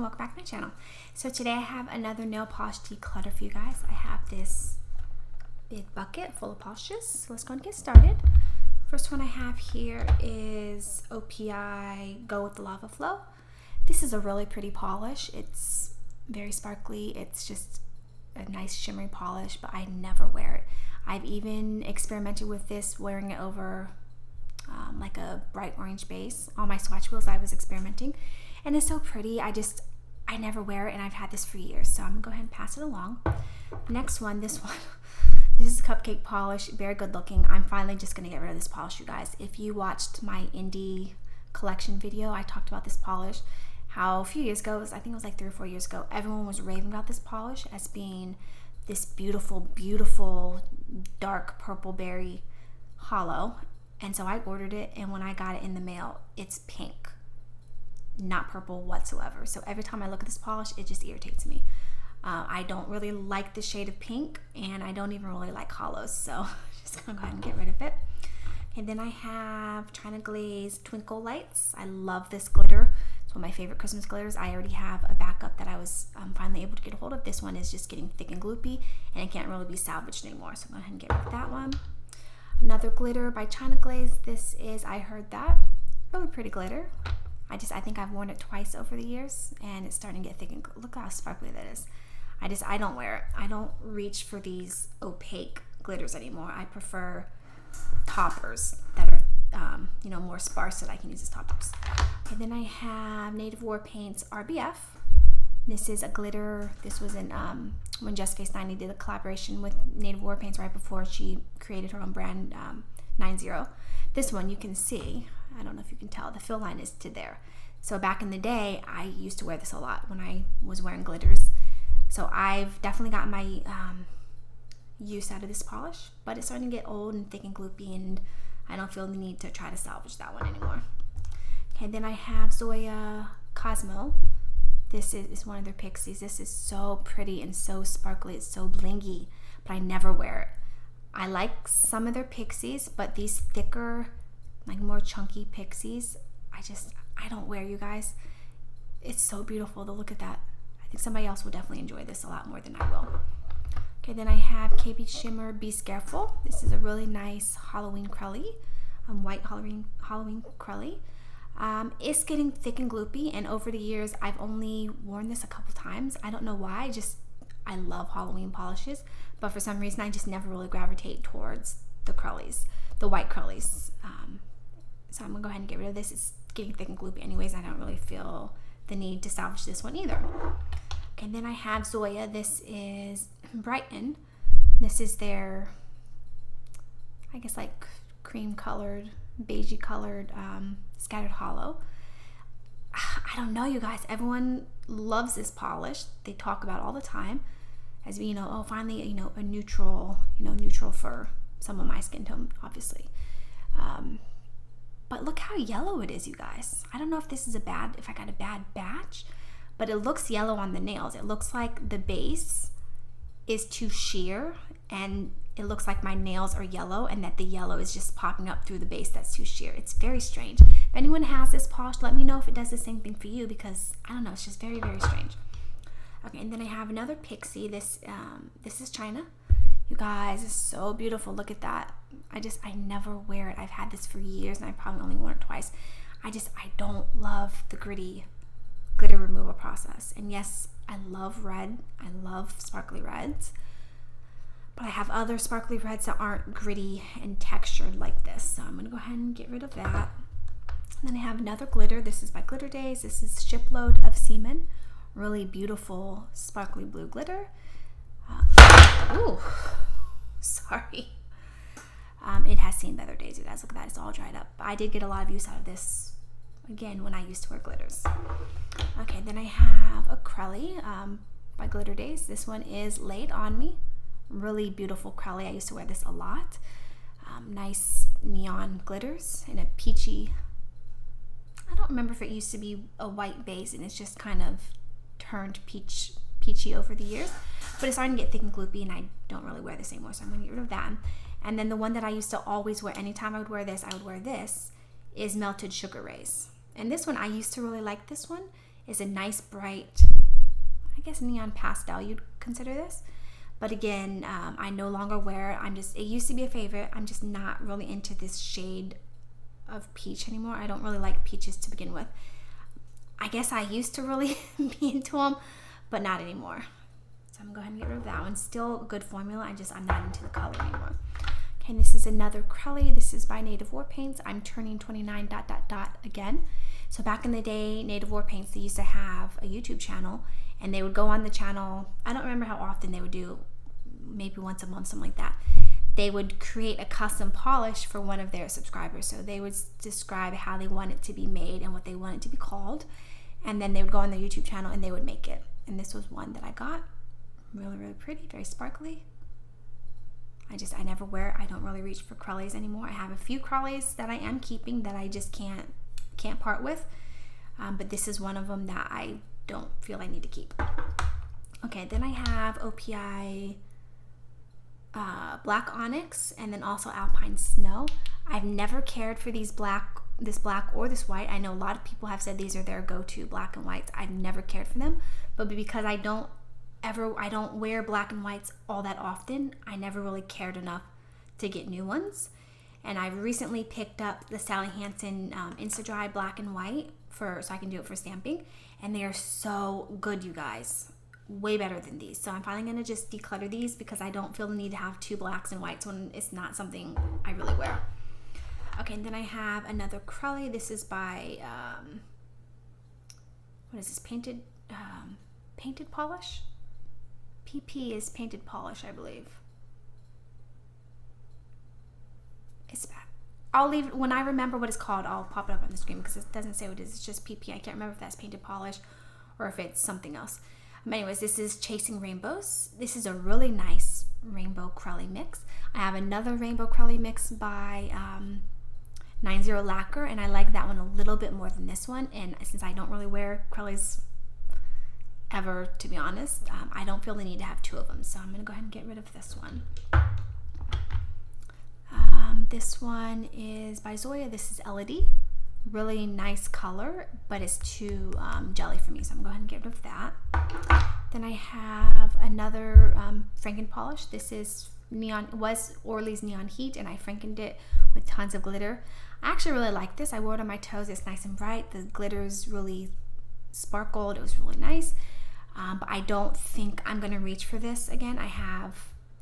and welcome back to my channel. So today I have another nail polish declutter for you guys. I have this big bucket full of polishes. So let's go and get started. First one I have here is OPI Go with the Lava Flow. This is a really pretty polish. It's very sparkly. It's just a nice shimmery polish, but I never wear it. I've even experimented with this, wearing it over like a bright orange base. On my swatch wheels I was experimenting, and it's so pretty. I never wear it, and I've had this for years, so I'm gonna go ahead and pass it along. Next one, this is a cupcake polish, very good looking. I'm finally just gonna get rid of this polish, you guys. If you watched my indie collection video, I talked about this polish, how a few years ago, I think it was like 3 or 4 years ago, everyone was raving about this polish as being this beautiful dark purple berry hollow. And so I ordered it, and when I got it in the mail, it's pink, not purple whatsoever. So every time I look at this polish, it just irritates me. I don't really like the shade of pink, and I don't even really like hollows, so I'm just gonna go ahead and get rid of it. And then I have China Glaze Twinkle Lights. I love this glitter. It's one of my favorite Christmas glitters. I already have a backup that I was finally able to get a hold of. This one is just getting thick and gloopy, and it can't really be salvaged anymore, so I'm going to go ahead and get rid of that one. Another glitter by China Glaze. This is I Heard That. Really pretty glitter. I think I've worn it twice over the years, and it's starting to get thick and look how sparkly that is. I don't wear it. I don't reach for these opaque glitters anymore. I prefer toppers that are more sparse, that I can use as toppers. And then I have Native War Paints RBF. This is a glitter. This was in when Just Face 90 did a collaboration with Native War Paints right before she created her own brand, 90. This one you can see, I don't know if you can tell, the fill line is to there. So back in the day, I used to wear this a lot when I was wearing glitters. So I've definitely gotten my use out of this polish, but it's starting to get old and thick and gloopy, and I don't feel the need to try to salvage that one anymore. Okay, then I have Zoya Cosmo. This is one of their pixies. This is so pretty and so sparkly. It's so blingy, but I never wear it. I like some of their pixies, but these thicker, like more chunky pixies, I don't wear, you guys. It's so beautiful to look at that. I think somebody else will definitely enjoy this a lot more than I will. Okay, then I have KB Shimmer Be Scareful. This is a really nice Halloween crelly, white Halloween crelly. It's getting thick and gloopy, and over the years I've only worn this a couple times. I don't know why. I love Halloween polishes, but for some reason I just never really gravitate towards the crellies, the white crellies. So I'm gonna go ahead and get rid of this. It's getting thick and gloopy anyways. I don't really feel the need to salvage this one either. Okay, and then I have Zoya. This is Brighten. This is their, I guess, like cream colored, beigey colored scattered hollow. I don't know, you guys. Everyone loves this polish. They talk about it all the time as being, oh, finally, a neutral for some of my skin tone, obviously. But look how yellow it is, you guys. I don't know if I got a bad batch, but it looks yellow on the nails. It looks like the base is too sheer, and it looks like my nails are yellow, and that the yellow is just popping up through the base that's too sheer. It's very strange. If anyone has this polish, let me know if it does the same thing for you, because I don't know, it's just very, very strange. Okay, and then I have another pixie. This is China. You guys, it's so beautiful. Look at that. I never wear it. I've had this for years, and I probably only worn it twice. I don't love the gritty glitter removal process. And yes, I love red. I love sparkly reds. But I have other sparkly reds that aren't gritty and textured like this. So I'm going to go ahead and get rid of that. And then I have another glitter. This is by Glitter Days. This is Shipload of Semen. Really beautiful sparkly blue glitter. Ooh, sorry. It has seen better days, you guys. Look at that. It's all dried up. I did get a lot of use out of this, again, when I used to wear glitters. Okay, then I have a crelly by Glitter Days. This one is Laid On Me. Really beautiful crelly. I used to wear this a lot. Nice neon glitters in a peachy, I don't remember if it used to be a white base and it's just kind of turned peachy over the years, but it's starting to get thick and gloopy, and I don't really wear this anymore, so I'm going to get rid of that. And then the one that I used to always wear, anytime I would wear this, is Melted Sugar Rays. And this one, I used to really like this one. It's a nice bright, I guess neon pastel you'd consider this. But again, I no longer wear it. It used to be a favorite. I'm just not really into this shade of peach anymore. I don't really like peaches to begin with. I guess I used to really be into them, but not anymore. So I'm gonna go ahead and get rid of that one. Still a good formula. I'm not into the color anymore. Okay, and this is another Crelly. This is by Native War Paints. I'm turning 29 ... again. So back in the day, Native War Paints, they used to have a YouTube channel, and they would go on the channel. I don't remember how often they would do, maybe once a month, something like that. They would create a custom polish for one of their subscribers. So they would describe how they want it to be made and what they want it to be called. And then they would go on their YouTube channel and they would make it. And this was one that I got. Really, really pretty, very sparkly. I never wear it. I don't really reach for Crellys anymore. I have a few Crellys that I am keeping that I just can't part with. But this is one of them that I don't feel I need to keep. Okay, then I have OPI Black Onyx, and then also Alpine Snow. I've never cared for this black or this white. I know a lot of people have said these are their go-to black and whites. I've never cared for them, but because I don't wear black and whites all that often, I never really cared enough to get new ones. And I recently picked up the Sally Hansen Insta-Dry black and white so I can do it for stamping, and they are so good, you guys. Way better than these. So I'm finally going to just declutter these because I don't feel the need to have two blacks and whites when it's not something I really wear. Okay, and then I have another Crelly. This is by what is this? Painted polish? PP is painted polish, I believe. I'll leave it, when I remember what it's called, I'll pop it up on the screen because it doesn't say what it is. It's just PP. I can't remember if that's painted polish or if it's something else. But anyways, this is Chasing Rainbows. This is a really nice rainbow Crelly mix. I have another rainbow Crelly mix by 90 Lacquer, and I like that one a little bit more than this one. And since I don't really wear Crellys ever, to be honest, I don't feel the need to have two of them. So I'm going to go ahead and get rid of this one. This one is by Zoya. This is Elodie. Really nice color, but it's too jelly for me, so I'm going to go ahead and get rid of that. Then I have another Franken polish. This is was Orly's Neon Heat, and I Frankened it with tons of glitter. I actually really like this. I wore it on my toes. It's nice and bright. The glitter's really sparkled. It was really nice. But I don't think I'm going to reach for this again.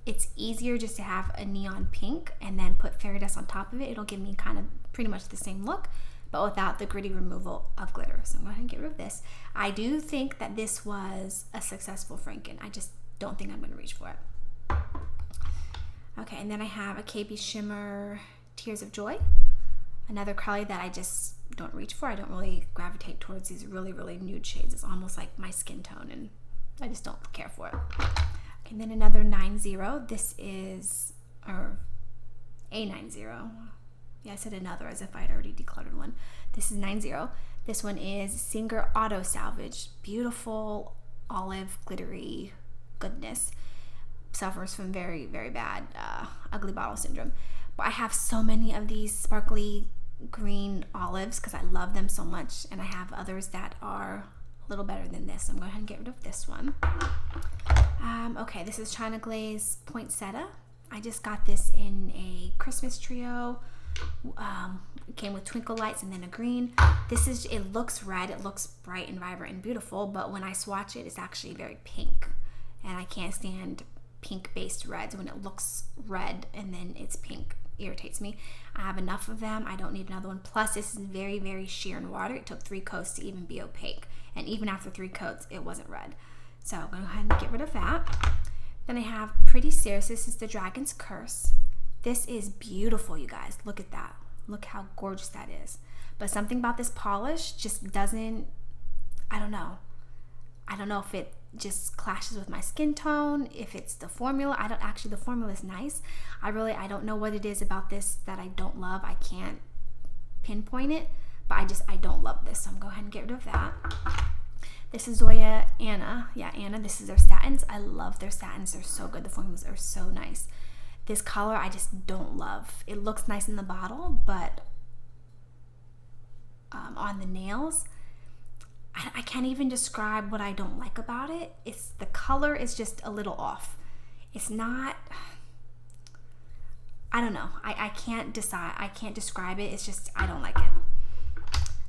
It's easier just to have a neon pink and then put fairy dust on top of it. It'll give me kind of pretty much the same look, but without the gritty removal of glitter. So I'm going to get rid of this. I do think that this was a successful Franken. I just don't think I'm going to reach for it. Okay, and then I have a KB Shimmer Tears of Joy. Another Crelly that I just don't reach for. I don't really gravitate towards these really, really nude shades. It's almost like my skin tone, and I just don't care for it. Okay, and then another 90. This is, or A90. Yeah, I said another as if I had already decluttered one. This is 90. This one is Singer Auto Salvage. Beautiful olive glittery goodness. Suffers from very, very bad ugly bottle syndrome. But I have so many of these sparkly green olives because I love them so much, and I have others that are a little better than this. So I'm going to go ahead and get rid of this one. Okay, this is China Glaze Poinsettia. I just got this in a Christmas trio. It came with twinkle lights and then a green. It looks red, it looks bright and vibrant and beautiful, but when I swatch it, it's actually very pink, and I can't stand pink based reds. When it looks red and then it's pink, irritates me. I have enough of them. I don't need another one. Plus, this is very, very sheer in water. It took 3 coats to even be opaque, and even after 3 coats, it wasn't red. So I'm going to go ahead and get rid of that. Then I have Pretty Serious. This is the Dragon's Curse. This is beautiful, you guys. Look at that. Look how gorgeous that is. But something about this polish just doesn't, I don't know if it just clashes with my skin tone, if it's the formula. The formula is nice. I don't know what it is about this that I don't love. I can't pinpoint it, but I don't love this. So I'm going to go ahead and get rid of that. This is Zoya Anna. Yeah, Anna. This is their satins. I love their satins. They're so good. The formulas are so nice. This color I just don't love. It looks nice in the bottle, but on the nails, I can't even describe what I don't like about it. It's the color is just a little off. It's not, I don't know. I can't decide. I can't describe it. It's just, I don't like it.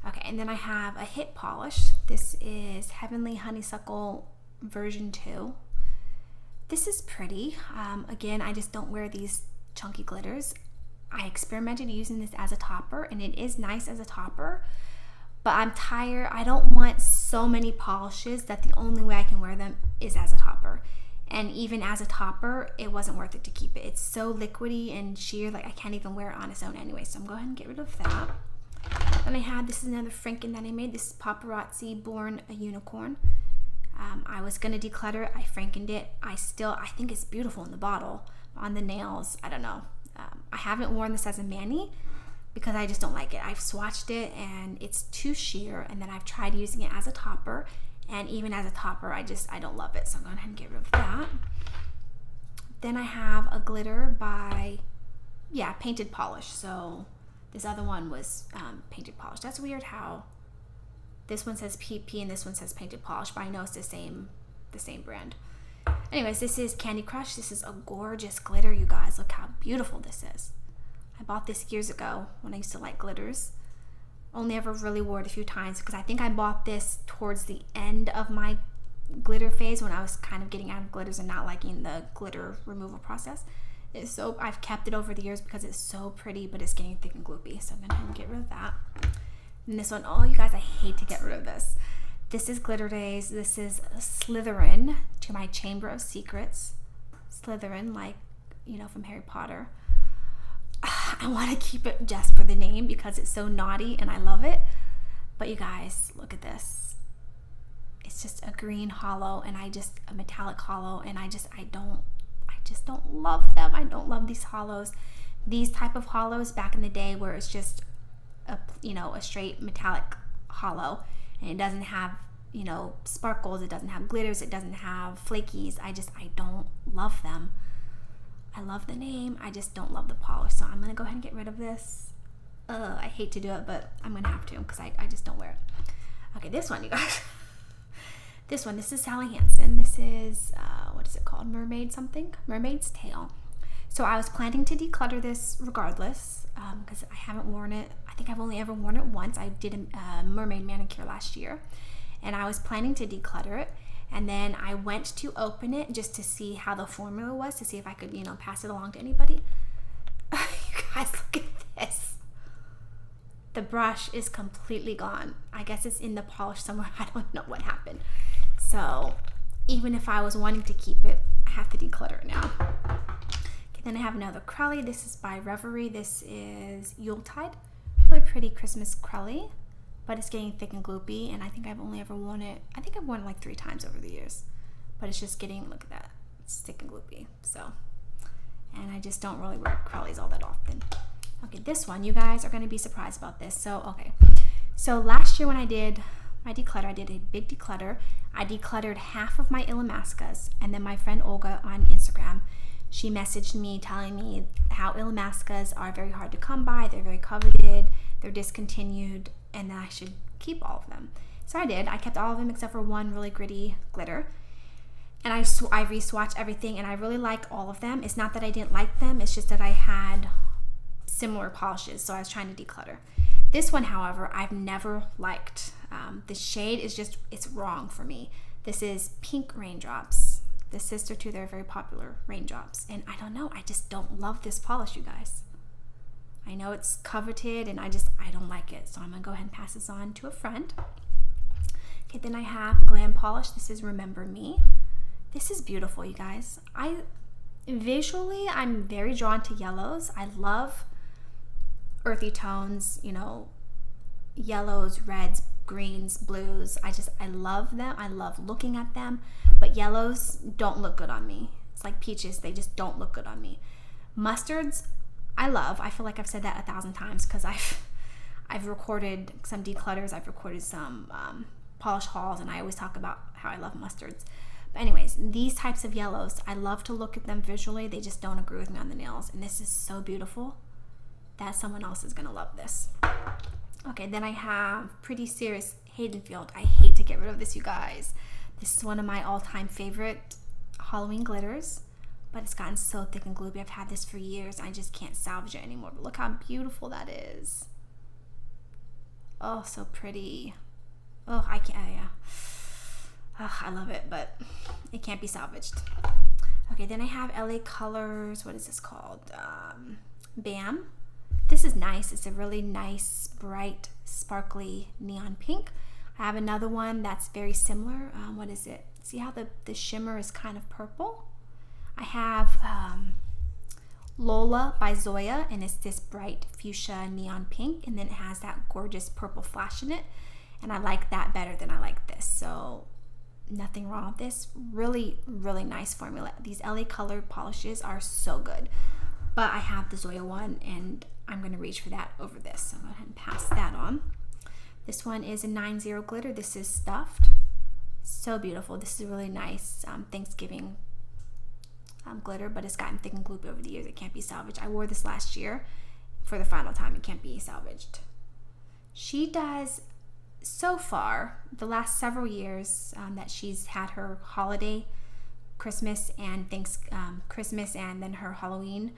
Okay, and then I have a hit polish. This is Heavenly Honeysuckle version 2. This is pretty. Again, I just don't wear these chunky glitters. I experimented using this as a topper, and it is nice as a topper, but I'm tired. I don't want so many polishes that the only way I can wear them is as a topper. And even as a topper, it wasn't worth it to keep it. It's so liquidy and sheer, like I can't even wear it on its own anyway. So I'm going to go ahead and get rid of that. Then I have, this is another Franken that I made. This is Paparazzi Born a Unicorn. I was going to declutter it. I Frankened it. I think it's beautiful in the bottle. On the nails, I don't know. I haven't worn this as a mani because I just don't like it. I've swatched it and it's too sheer, and then I've tried using it as a topper, and even as a topper I don't love it. So I'm going to get rid of that. Then I have a glitter by Painted Polish. So this other one was Painted Polish. That's weird how this one says PP and this one says Painted Polish, but I know it's the same brand. Anyways, this is Candy Crush. This is a gorgeous glitter, you guys. Look how beautiful this is. I bought this years ago when I used to like glitters. Only ever really wore it a few times because I think I bought this towards the end of my glitter phase when I was kind of getting out of glitters and not liking the glitter removal process. I've kept it over the years because it's so pretty, but it's getting thick and gloopy. So I'm going to get rid of that. And this one, oh, you guys, I hate to get rid of this. This is Glitter Days. This is Slytherin to my Chamber of Secrets. Slytherin, like, from Harry Potter. I want to keep it just for the name because it's so naughty and I love it. But you guys, look at this. It's just a green hollow and a metallic hollow, and I just don't love them. I don't love these hollows. These type of hollows back in the day where it's just a straight metallic hollow. And it doesn't have, sparkles, it doesn't have glitters, it doesn't have flakies. I don't love them. I love the name, I just don't love the polish. So I'm going to go ahead and get rid of this. I hate to do it, but I'm going to have to because I just don't wear it. Okay, this one, you guys. This is Sally Hansen. This is, what is it called? Mermaid's Tail. So I was planning to declutter this regardless because I haven't worn it. I think I've only ever worn it once. I did a mermaid manicure last year, and I was planning to declutter it. And then I went to open it just to see how the formula was, to see if I could, pass it along to anybody. You guys, look at this. The brush is completely gone. I guess it's in the polish somewhere. I don't know what happened. So even if I was wanting to keep it, I have to declutter it now. Okay, then I have another Crowley. This is by Reverie. This is Yuletide. Really pretty Christmas Crowley, but it's getting thick and gloopy, and I think I've only ever worn it. I think I've worn it like 3 times over the years, but it's just getting, look at that, it's thick and gloopy. So, and I just don't really wear Crowleys all that often. Okay, this one, you guys are going to be surprised about this. So last year when I did my declutter, I did a big declutter. I decluttered half of my Ilamascas, and then my friend Olga on Instagram, she messaged me telling me how Ilamascas are very hard to come by, they're very coveted, they're discontinued, and that I should keep all of them. So I did. I kept all of them except for one really gritty glitter. And I re-swatched everything, and I really like all of them. It's not that I didn't like them, it's just that I had similar polishes, so I was trying to declutter. This one, however, I've never liked. The shade is just, it's wrong for me. This is Pink Raindrops, the sister to their very popular Raindrops. And I don't know, I just don't love this polish, you guys. I know it's coveted, and I don't like it. So I'm going to go ahead and pass this on to a friend. Okay, then I have Glam Polish. This is Remember Me. This is beautiful, you guys. Visually, I'm very drawn to yellows. I love earthy tones, yellows, reds, greens, blues. I love them. I love looking at them, but yellows don't look good on me. It's like peaches. They just don't look good on me. Mustards, I love. I feel like I've said that 1,000 times because I've recorded some declutters. I've recorded some polish hauls, and I always talk about how I love mustards. But anyways, these types of yellows, I love to look at them visually. They just don't agree with me on the nails. And this is so beautiful that someone else is going to love this. Okay, then I have Pretty Serious Haydenfield. I hate to get rid of this, you guys. This is one of my all-time favorite Halloween glitters, but it's gotten so thick and gloopy. I've had this for years. I just can't salvage it anymore. But look how beautiful that is. Oh, so pretty. Oh, I can't. Yeah. Oh, I love it, but it can't be salvaged. Okay, then I have LA Colors. What is this called? Bam. This is nice. It's a really nice, bright, sparkly neon pink. I have another one that's very similar. What is it? See how the shimmer is kind of purple? I have Lola by Zoya, and it's this bright fuchsia neon pink, and then it has that gorgeous purple flash in it, and I like that better than I like this. So nothing wrong with this. Really, really nice formula. These LA Color polishes are so good, but I have the Zoya one, and I'm going to reach for that over this. So I'm going to go ahead and pass that on. This one is a 9-0 glitter. This is stuffed. So beautiful. This is really nice Thanksgiving glitter, but it's gotten thick and gloopy over the years. It can't be salvaged. I wore this last year for the final time. It can't be salvaged. She does, so far, the last several years that she's had her holiday, Christmas and Christmas and then her Halloween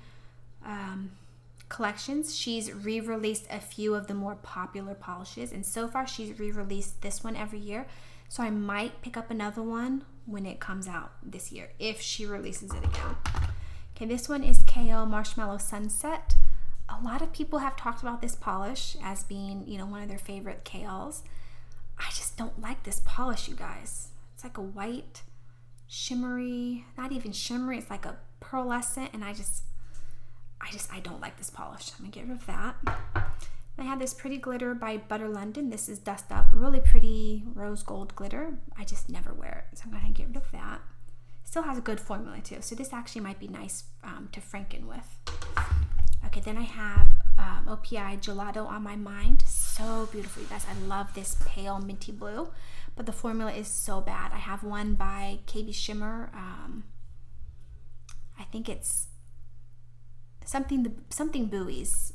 collections, she's re-released a few of the more popular polishes, and so far she's re-released this one every year. So I might pick up another one when it comes out this year, if she releases it again. Okay, this one is KO Marshmallow Sunset. A lot of people have talked about this polish as being, one of their favorite KLs. I just don't like this polish, you guys. It's like a white, shimmery, not even shimmery, it's like a pearlescent, and I don't like this polish. I'm gonna get rid of that. I have this pretty glitter by Butter London. This is Dust Up. Really pretty rose gold glitter. I just never wear it, so I'm going to get rid of that. Still has a good formula too, so this actually might be nice to Franken with. Okay, then I have OPI Gelato on my mind. So beautiful, you guys. I love this pale minty blue, but the formula is so bad. I have one by KB Shimmer. I think it's something buoys.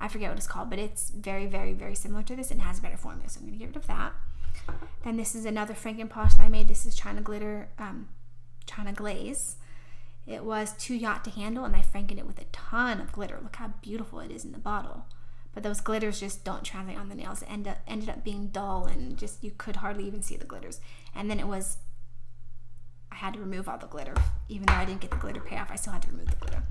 I forget what it's called, but it's very, very, very similar to this and has better formula, so I'm going to get rid of that. Then this is another Franken polish that I made. This is China Glitter, China Glaze. It was too yacht to handle, and I Frankened it with a ton of glitter. Look how beautiful it is in the bottle. But those glitters just don't translate on the nails. It ended up being dull, and just you could hardly even see the glitters. And then I had to remove all the glitter. Even though I didn't get the glitter payoff, I still had to remove the glitter.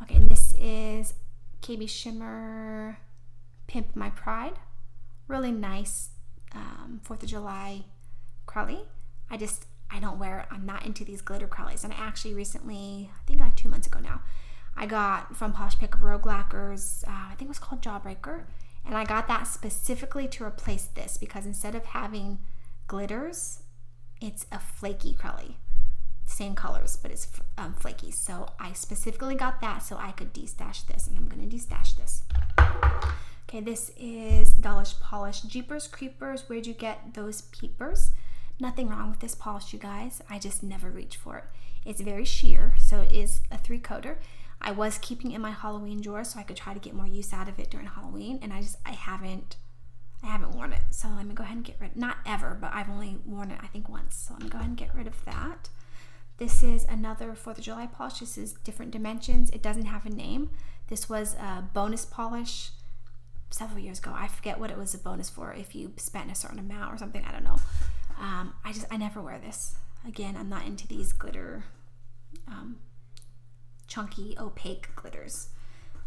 Okay, and this is KB Shimmer Pimp My Pride. Really nice 4th of July crowley. I don't wear it. I'm not into these glitter crowleys. And I actually recently, I think like 2 months ago now, I got from Posh Pickup Rogue Lacquers, I think it was called Jawbreaker. And I got that specifically to replace this because instead of having glitters, it's a flaky crowley. Same colors, but it's flaky. So I specifically got that so I could destash this, and I'm going to destash this. Okay, this is Dullish Polish Jeepers Creepers. Where'd you get those peepers? Nothing wrong with this polish, you guys. I just never reach for it. It's very sheer, so it is a 3-coater. I was keeping it in my Halloween drawer so I could try to get more use out of it during Halloween, and I haven't worn it. So let me go ahead and get rid. Not ever, but I've only worn it I think once. So let me go ahead and get rid of that. This is another 4th of July polish. This is Different Dimensions. It doesn't have a name. This was a bonus polish several years ago. I forget what it was a bonus for, if you spent a certain amount or something. I don't know. I never wear this. Again, I'm not into these glitter, chunky, opaque glitters.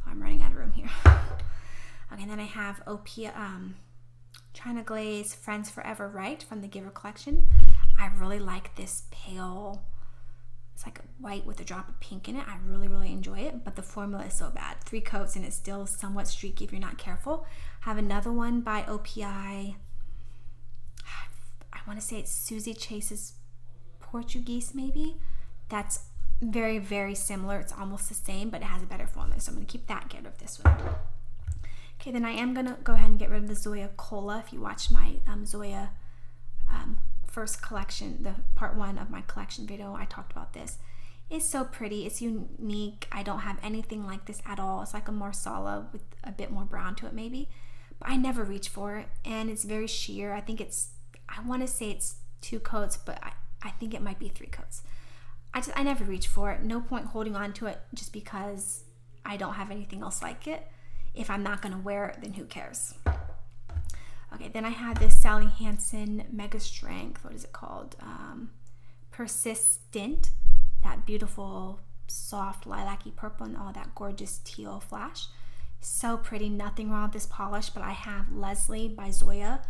I'm running out of room here. Okay, and then I have China Glaze Friends Forever Right from the Giver collection. I really like this pale, it's like a white with a drop of pink in it. I really, really enjoy it, but the formula is so bad. 3 coats and it's still somewhat streaky if you're not careful. I have another one by OPI. I want to say it's Susie Chase's Portuguese, maybe. That's very, very similar. It's almost the same, but it has a better formula, so I'm going to keep that, get rid of this one. Okay, then I am going to go ahead and get rid of the Zoya Cola. If you watch my Zoya first collection, the part 1 of my collection video, I talked about this. It's so pretty. It's unique. I don't have anything like this at all. It's like a marsala with a bit more brown to it maybe, but I never reach for it, and it's very sheer. I want to say it's 2 coats, but I think it might be 3 coats. I never reach for it. No point holding on to it just because I don't have anything else like it. If I'm not going to wear it, then who cares? Okay, then I have this Sally Hansen Mega Strength. What is it called? Persistent. That beautiful, soft, lilac-y purple and all that gorgeous teal flash. So pretty. Nothing wrong with this polish, but I have Leslie by Zoya,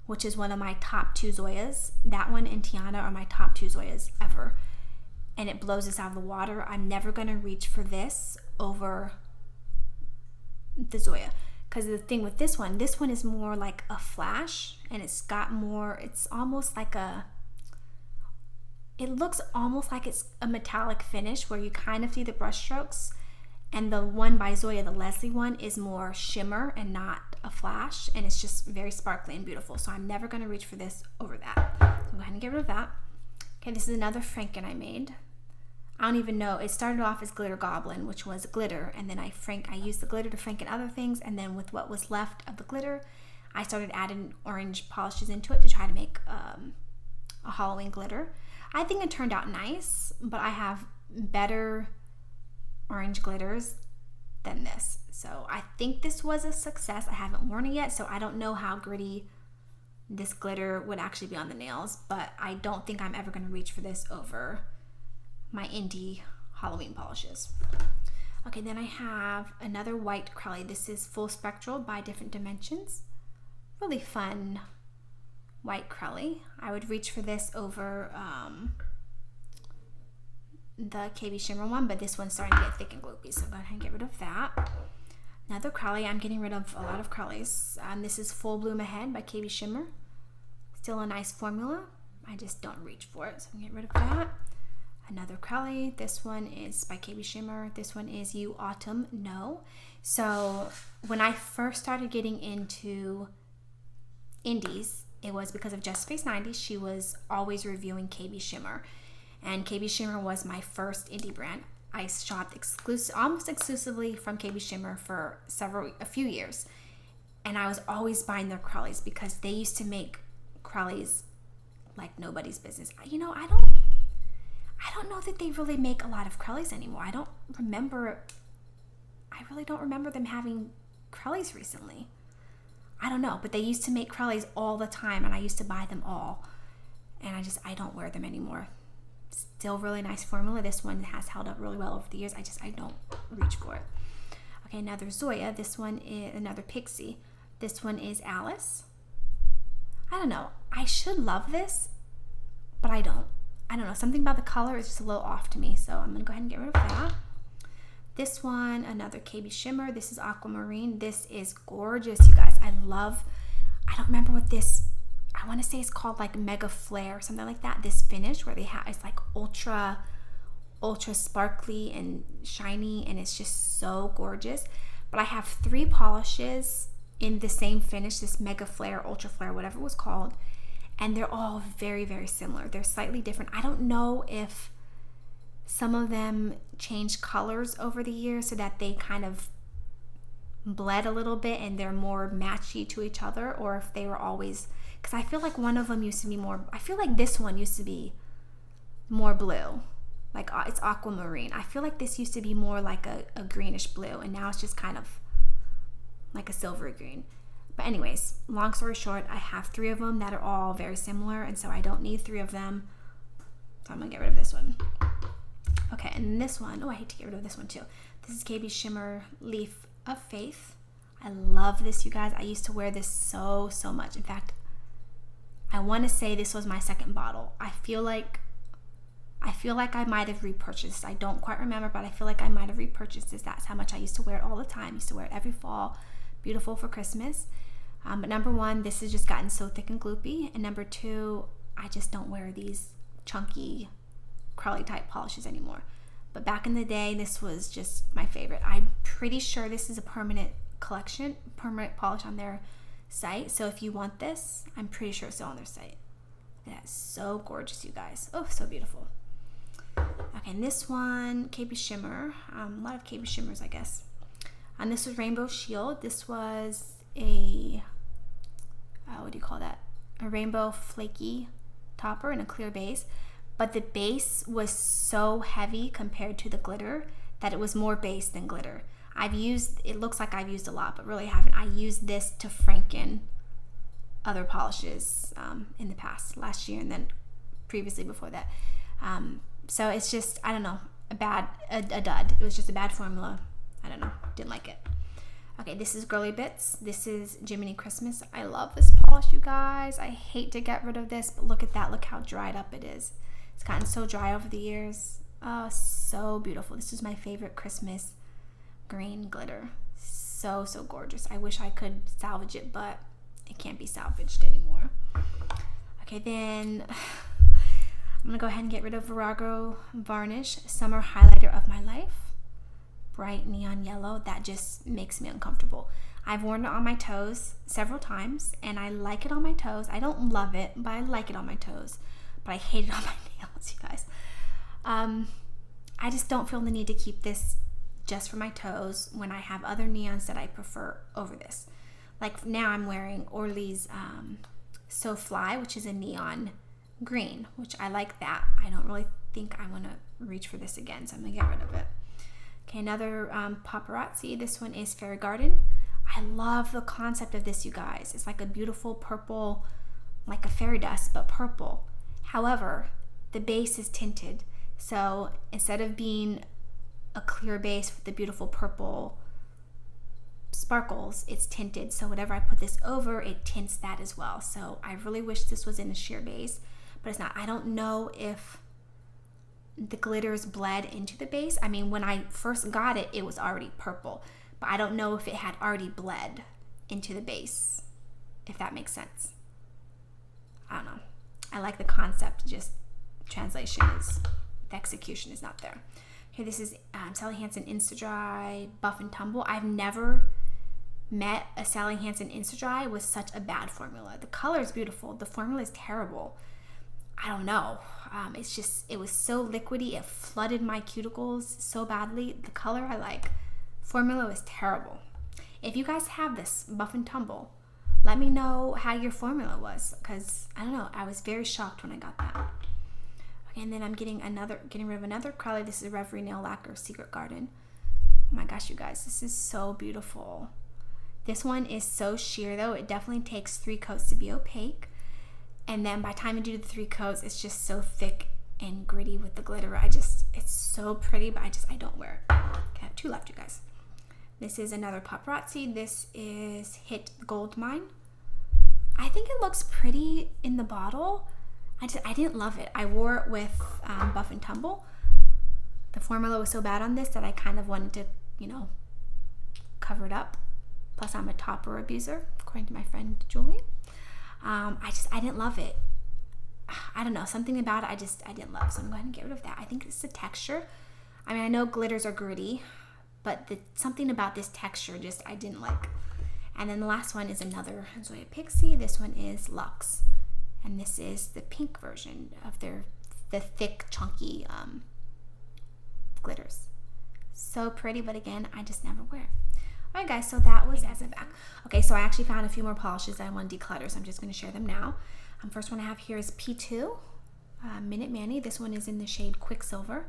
which is one of my top 2 Zoyas. That one and Tiana are my top 2 Zoyas ever. And it blows this out of the water. I'm never going to reach for this over the Zoya. Because the thing with this one is more like a flash, and it's almost like it looks almost like it's a metallic finish where you kind of see the brush strokes. And the one by Zoya, the Leslie one, is more shimmer and not a flash, and it's just very sparkly and beautiful. So I'm never going to reach for this over that. So go ahead and get rid of that. Okay, this is another Franken I made. I don't even know. It started off as Glitter Goblin, which was glitter, and then I used the glitter to Franken other things, and then with what was left of the glitter, I started adding orange polishes into it to try to make a Halloween glitter. I think it turned out nice, but I have better orange glitters than this. So I think this was a success. I haven't worn it yet, so I don't know how gritty this glitter would actually be on the nails, but I don't think I'm ever going to reach for this over my indie Halloween polishes. Okay, then I have another white Crowley. This is Full Spectral by Different Dimensions. Really fun white Crowley. I would reach for this over the KB Shimmer one, but this one's starting to get thick and gloopy, so go ahead and get rid of that. Another Crowley. I'm getting rid of a lot of Crowleys. This is Full Bloom Ahead by KB Shimmer. Still a nice formula. I just don't reach for it, so I'm going to get rid of that. Another Crowley. This one is by KB Shimmer. This one is You Autumn No. So when I first started getting into indies, it was because of Just Face 90. She was always reviewing KB Shimmer, and KB Shimmer was my first indie brand. I shopped almost exclusively from KB Shimmer for a few years, and I was always buying their Crowleys because they used to make Crowleys like nobody's business. I don't know that they really make a lot of Crowleys anymore. I really don't remember them having Crowleys recently. I don't know, but they used to make Crowleys all the time, and I used to buy them all, and I don't wear them anymore. Still really nice formula. This one has held up really well over the years. I don't reach for it. Okay, another Zoya. This one is another Pixie. This one is Alice. I don't know. I should love this, but I don't. I don't know. Something about the color is just a little off to me, so I'm going to go ahead and get rid of that. This one, another KB Shimmer. This is Aquamarine. This is gorgeous, you guys. I don't remember what this, I want to say it's called like Mega Flare or something like that. This finish where it's like ultra sparkly and shiny, and it's just so gorgeous. But I have 3 polishes in the same finish, this Mega Flare, Ultra Flare, whatever it was called. And they're all very, very similar. They're slightly different. I don't know if some of them changed colors over the years so that they kind of bled a little bit and they're more matchy to each other, or if they were always, because I feel like one of them used to be more, I feel like this one used to be more blue. Like it's Aquamarine. I feel like this used to be more like a greenish blue, and now it's just kind of like a silvery green. But anyways, long story short, I have 3 of them that are all very similar, and so I don't need 3 of them. So I'm gonna get rid of this one. Okay, and this one, I hate to get rid of this one too. This is KB Shimmer Leaf of Faith. I love this, you guys. I used to wear this so much. In fact, I want to say this was my second bottle. I feel like I might have repurchased. I don't quite remember, but I feel like I might have repurchased this. That's how much I used to wear it all the time. I used to wear it every fall. Beautiful for Christmas. But number 1, this has just gotten so thick and gloopy. And number 2, I just don't wear these chunky Crowley type polishes anymore. But back in the day, this was just my favorite. I'm pretty sure this is a permanent polish on their site. So if you want this, I'm pretty sure it's still on their site. That's so gorgeous, you guys. Oh, so beautiful. Okay, and this one, KB Shimmer. A lot of KB Shimmers, I guess. And this was Rainbow Shield. This was a, what do you call that? A rainbow flaky topper in a clear base. But the base was so heavy compared to the glitter that it was more base than glitter. It looks like I've used a lot, but really I haven't. I used this to Franken other polishes in the past, last year, and then previously before that. So it's just, I don't know, a dud. It was just a bad formula. I don't know, didn't like it. Okay, this is Girly Bits. This is Jiminy Christmas. I love this polish, you guys. I hate to get rid of this, but look at that. Look how dried up it is. It's gotten so dry over the years. Oh, so beautiful. This is my favorite Christmas green glitter. So gorgeous. I wish I could salvage it, but it can't be salvaged anymore. Okay, then I'm gonna go ahead and get rid of Virago Varnish Summer Highlighter of My Life. Bright neon yellow. That just makes me uncomfortable. I've worn it on my toes several times, and I like it on my toes. I don't love it, but I like it on my toes. But I hate it on my nails, you guys. I just don't feel the need to keep this just for my toes when I have other neons that I prefer over this. Like now I'm wearing Orly's So Fly, which is a neon green, which I like that. I don't really think I want to reach for this again, so I'm going to get rid of it. Okay, another Paparazzi. This one is Fairy Garden. I love the concept of this, you guys. It's like a beautiful purple, like a fairy dust, but purple. However, the base is tinted. So instead of being a clear base with the beautiful purple sparkles, it's tinted. So whatever I put this over, it tints that as well. So I really wish this was in a sheer base, but it's not. I don't know if the glitters bled into the base. I mean, when I first got it, it was already purple, but I don't know if it had already bled into the base, if that makes sense. I don't know. I like the concept, just translation is, the execution is not there. Okay, this is Sally Hansen Insta-Dry Buff and Tumble. I've never met a Sally Hansen Insta-Dry with such a bad formula. The color is beautiful. The formula is terrible. I don't know. It's just, it was so liquidy. It flooded my cuticles so badly. The color I like. Formula was terrible. If you guys have this Buff and Tumble, let me know how your formula was, because I don't know, I was very shocked when I got that. Okay, and then I'm getting rid of another color. This is Reverie Nail Lacquer Secret Garden. Oh my gosh, you guys, this is so beautiful. This one is so sheer though. It definitely takes 3 coats to be opaque. And then by the time you do the 3 coats, it's just so thick and gritty with the glitter. It's so pretty, but I don't wear it. Okay, I have 2 left, you guys. This is another Paparazzi. This is Hit Gold Mine. I think it looks pretty in the bottle. I didn't love it. I wore it with Buff and Tumble. The formula was so bad on this that I kind of wanted to, cover it up. Plus, I'm a topper abuser, according to my friend Julie. I didn't love it. I don't know, something about it I didn't love. So I'm going to get rid of that. I think it's the texture. I mean, I know glitters are gritty, but something about this texture just I didn't like. And then the last one is another Zoya Pixie. This one is Luxe. And this is the pink version of the thick, chunky glitters. So pretty, but again, I just never wear it. Alright guys, so that was as a back. Okay, so I actually found a few more polishes that I want to declutter, so I'm just going to share them now. First one I have here is P2 Minute Manny. This one is in the shade Quicksilver.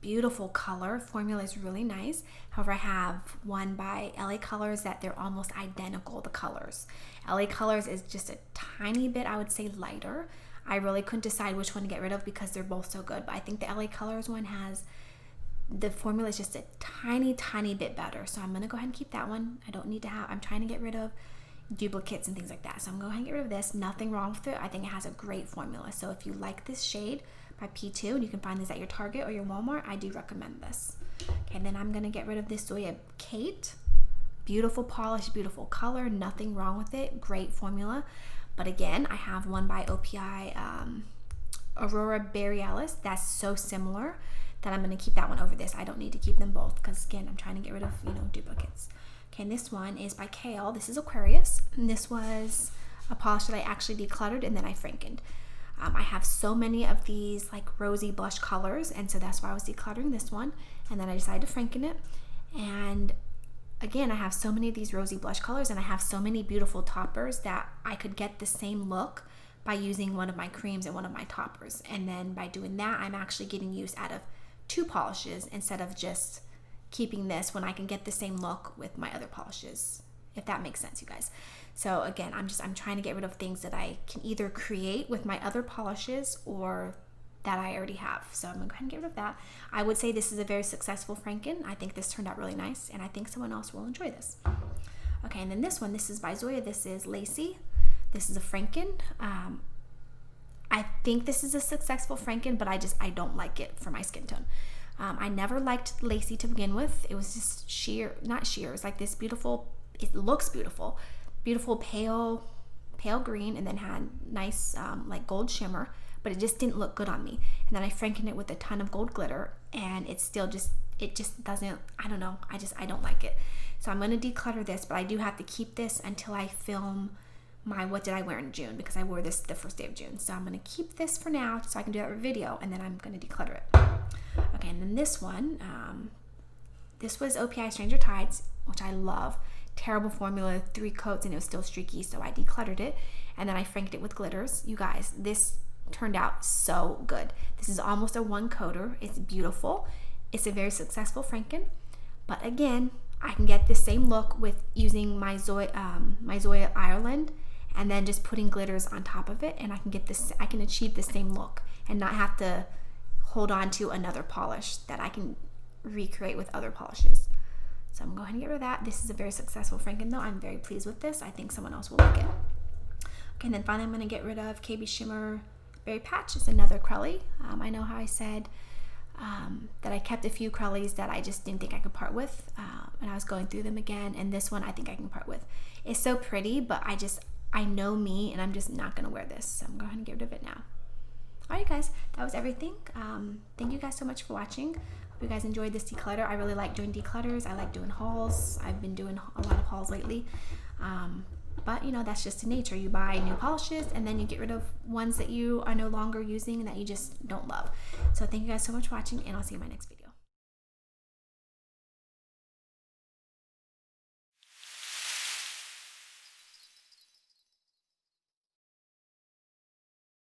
Beautiful color. Formula is really nice. However, I have one by LA Colors that they're almost identical, the colors. LA Colors is just a tiny bit, I would say, lighter. I really couldn't decide which one to get rid of because they're both so good, but I think the LA Colors one the formula is just a tiny bit better. So I'm going to go ahead and keep that one. I'm trying to get rid of duplicates and things like that. So I'm going to go ahead and get rid of this. Nothing wrong with it. I think it has a great formula. So if you like this shade by P2, and you can find this at your Target or your Walmart, I do recommend this. Okay, and then I'm going to get rid of this Zoya Kate. Beautiful polish, beautiful color. Nothing wrong with it. Great formula. But again, I have one by OPI Aurora Borealis. That's so similar that I'm going to keep that one over this. I don't need to keep them both because, again, I'm trying to get rid of, duplicates. Okay, and this one is by Kale. This is Aquarius. And this was a polish that I actually decluttered and then I Frankened. I have so many of these like rosy blush colors, and so that's why I was decluttering this one. And then I decided to Franken it. And again, I have so many of these rosy blush colors, and I have so many beautiful toppers that I could get the same look by using one of my creams and one of my toppers. And then by doing that, I'm actually getting use out of 2 polishes instead of just keeping this, when I can get the same look with my other polishes, if that makes sense, you guys. So again, I'm trying to get rid of things that I can either create with my other polishes or that I already have. So I'm gonna go ahead and get rid of that. I would say this is a very successful Franken. I think this turned out really nice, and I think someone else will enjoy this. Okay, and then this one, this is by Zoya. This is Lacy. This is a Franken. I think this is a successful Franken, but I don't like it for my skin tone. I never liked Lacy to begin with. It was just sheer, not sheer, it was like this beautiful, it looks beautiful, beautiful pale green, and then had nice like gold shimmer, but it just didn't look good on me. And then I Frankened it with a ton of gold glitter, and it just doesn't, I don't know, I don't like it. So I'm going to declutter this, but I do have to keep this until I film my what did I wear in June, because I wore this the first day of June. So I'm going to keep this for now so I can do that video, and then I'm going to declutter it. Okay, and then this one, this was OPI Stranger Tides, which I love. Terrible formula, 3 coats, and it was still streaky, so I decluttered it, and then I franked it with glitters. You guys, this turned out so good. This is almost a 1 coater. It's beautiful. It's a very successful Franken, but again, I can get the same look with using my Zoya Ireland, and then just putting glitters on top of it, and I can achieve the same look and not have to hold on to another polish that I can recreate with other polishes. So I'm going to go ahead and get rid of that. This is a very successful Franken though. I'm very pleased with this. I think someone else will like it. Okay, and then finally I'm going to get rid of KB Shimmer Berry Patch. It's another Crelly. I know how I said that I kept a few Crellys that I just didn't think I could part with, and I was going through them again, and this one I think I can part with. It's so pretty, but I know me, and I'm just not going to wear this, so I'm going to get rid of it now. Alright guys, that was everything. Thank you guys so much for watching. Hope you guys enjoyed this declutter. I really like doing declutters. I like doing hauls. I've been doing a lot of hauls lately. But you know, that's just in nature. You buy new polishes and then you get rid of ones that you are no longer using and that you just don't love. So thank you guys so much for watching, and I'll see you in my next video.